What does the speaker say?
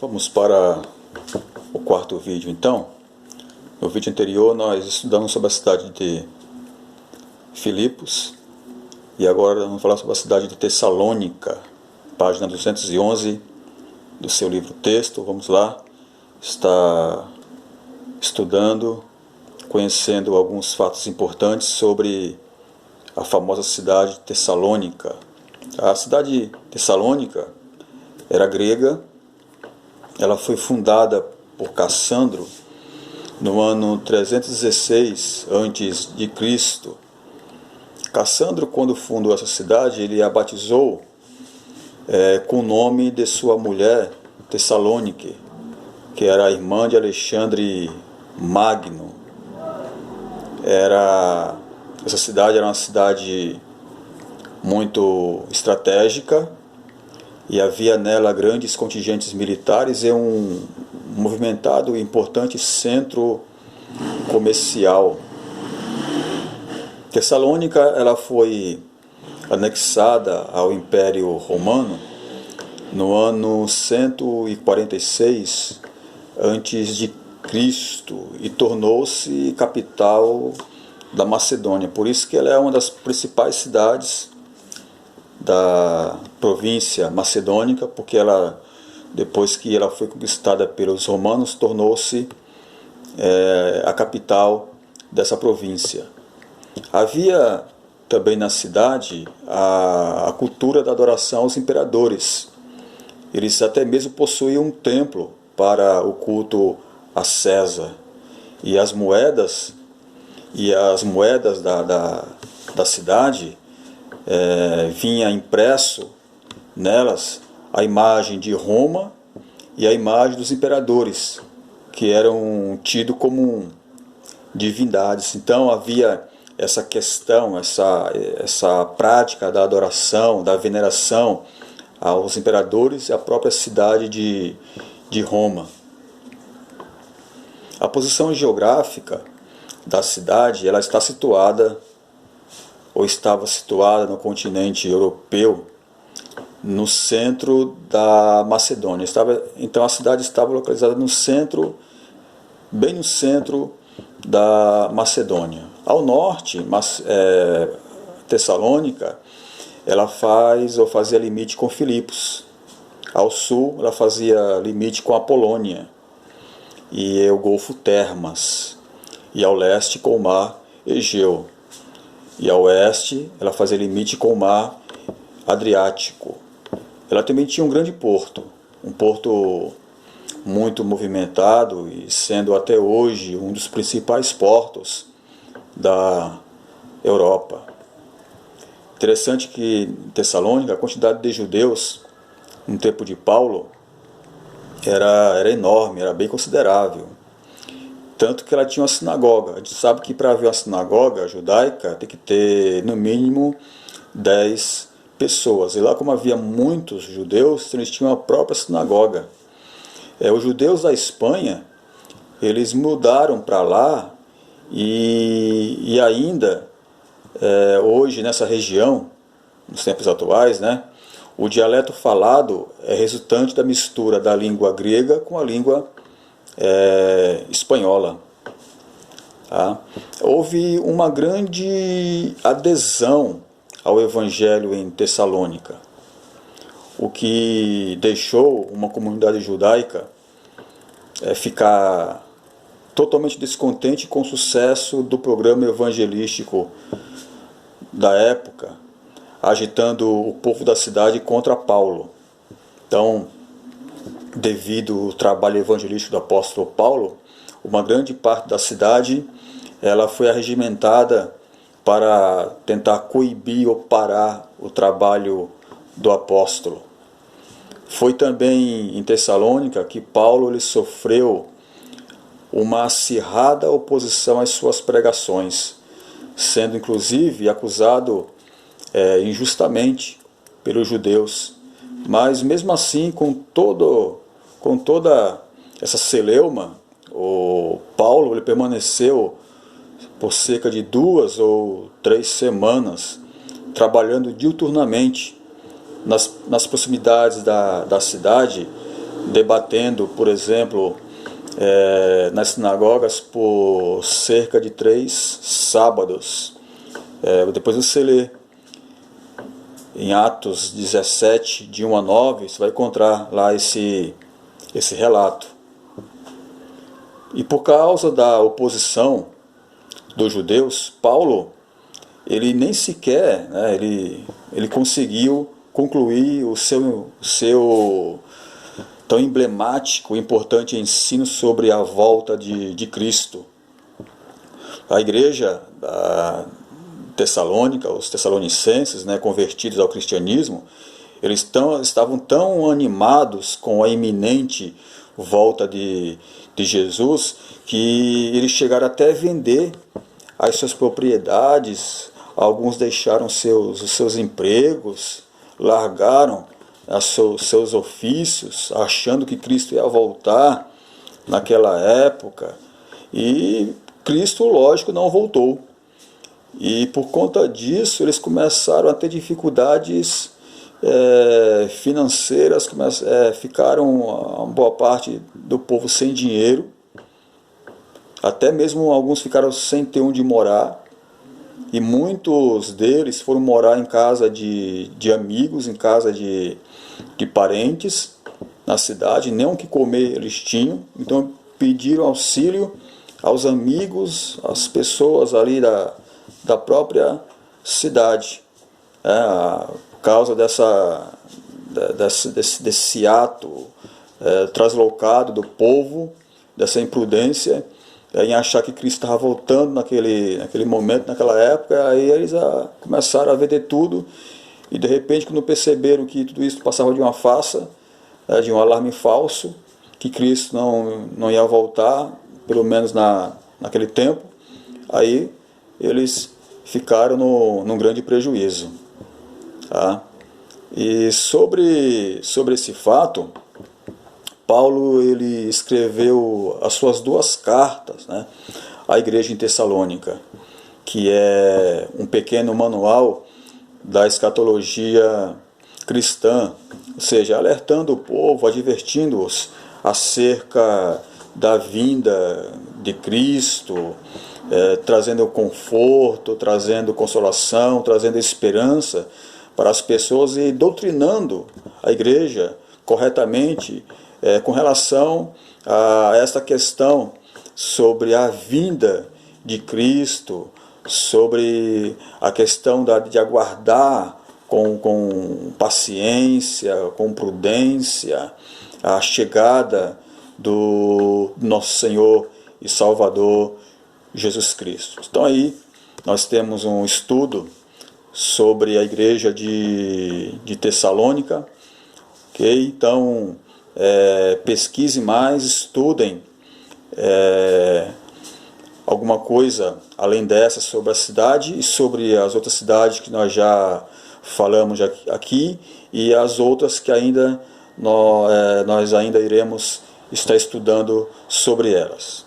Vamos para o quarto vídeo então. No vídeo anterior nós estudamos sobre a cidade de Filipos e agora vamos falar sobre a cidade de Tessalônica, página 211 do seu livro texto. Vamos lá, está estudando, conhecendo alguns fatos importantes sobre a famosa cidade de Tessalônica. A cidade de Tessalônica era grega. Ela foi fundada por Cassandro no ano 316 a.C. Cassandro, quando fundou essa cidade, ele a batizou com o nome de sua mulher, Tessalônica, que era a irmã de Alexandre Magno. Essa cidade era uma cidade muito estratégica e havia nela grandes contingentes militares e um movimentado e importante centro comercial. Tessalônica ela foi anexada ao Império Romano no ano 146 a.C. e tornou-se capital da Macedônia. Por isso que ela é uma das principais cidades da província macedônica, porque ela, depois que ela foi conquistada pelos romanos, tornou-se a capital dessa província. Havia também na cidade a cultura da adoração aos imperadores. Eles até mesmo possuíam um templo para o culto a César. E as moedas da cidade vinha impresso nelas a imagem de Roma e a imagem dos imperadores, que eram tidos como divindades. Então havia essa questão, essa prática da adoração, da veneração aos imperadores e à própria cidade de Roma. A posição geográfica da cidade, ela está situada ou estava situada no continente europeu, no centro da Macedônia. Então a cidade estava localizada no centro, bem no centro da Macedônia. Ao norte, Tessalônica, ela fazia limite com Filipos. Ao sul, ela fazia limite com a Polônia e o Golfo Termas. E ao leste com o Mar Egeu. E a oeste, ela fazia limite com o Mar Adriático. Ela também tinha um grande porto, um porto muito movimentado e sendo até hoje um dos principais portos da Europa. Interessante que em Tessalônica a quantidade de judeus no tempo de Paulo era enorme, era bem considerável. Tanto que ela tinha uma sinagoga. A gente sabe que para haver uma sinagoga judaica tem que ter no mínimo 10 pessoas. E lá, como havia muitos judeus, eles tinham a própria sinagoga. Os judeus da Espanha, eles mudaram para lá e ainda hoje nessa região, nos tempos atuais, o dialeto falado é resultante da mistura da língua grega com a língua espanhola. Houve uma grande adesão ao Evangelho em Tessalônica, o que deixou uma comunidade judaica ficar totalmente descontente com o sucesso do programa evangelístico da época, agitando o povo da cidade contra Paulo. Então, devido ao trabalho evangelístico do apóstolo Paulo, uma grande parte da cidade ela foi arregimentada para tentar coibir ou parar o trabalho do apóstolo. Foi também em Tessalônica que Paulo ele sofreu uma acirrada oposição às suas pregações, sendo inclusive acusado injustamente pelos judeus. Mas mesmo assim, com toda essa celeuma, o Paulo ele permaneceu por cerca de 2 ou 3 semanas trabalhando diuturnamente nas proximidades da cidade, debatendo, por exemplo, nas sinagogas por cerca de 3 sábados. Depois você lê em Atos 17, de 1 a 9, você vai encontrar lá esse relato. E por causa da oposição dos judeus, Paulo, ele nem sequer, né, ele conseguiu concluir o seu tão emblemático e importante ensino sobre a volta de Cristo. A igreja da Tessalônica, os tessalonicenses, né, convertidos ao cristianismo, eles estavam tão animados com a iminente volta de Jesus, que eles chegaram até a vender as suas propriedades. Alguns deixaram os seus empregos, largaram seus ofícios, achando que Cristo ia voltar naquela época. E Cristo, lógico, não voltou. E por conta disso, eles começaram a ter dificuldades financeiras, ficaram uma boa parte do povo sem dinheiro, até mesmo alguns ficaram sem ter onde morar, e muitos deles foram morar em casa de amigos, em casa de parentes na cidade, nem o que comer eles tinham, então pediram auxílio aos amigos, às pessoas ali da própria cidade, por causa desse ato translocado do povo, dessa imprudência em achar que Cristo estava voltando naquele momento, naquela época. Aí eles começaram a vender tudo, e de repente, quando perceberam que tudo isso passava de uma farsa, de um alarme falso, que Cristo não ia voltar, pelo menos naquele tempo, aí eles ficaram num grande prejuízo. Tá? E sobre esse fato, Paulo ele escreveu as suas 2 cartas, né, à igreja em Tessalônica, que é um pequeno manual da escatologia cristã, ou seja, alertando o povo, advertindo-os acerca da vinda de Cristo, trazendo conforto, trazendo consolação, trazendo esperança para as pessoas, e doutrinando a igreja corretamente com relação a esta questão sobre a vinda de Cristo, sobre a questão de aguardar com paciência, com prudência, a chegada do nosso Senhor e Salvador Jesus Cristo. Então aí nós temos um estudo sobre a igreja de Tessalônica, ok? Então pesquise mais, estudem alguma coisa além dessa sobre a cidade e sobre as outras cidades que nós já falamos aqui, e as outras que ainda nós ainda iremos estar estudando sobre elas.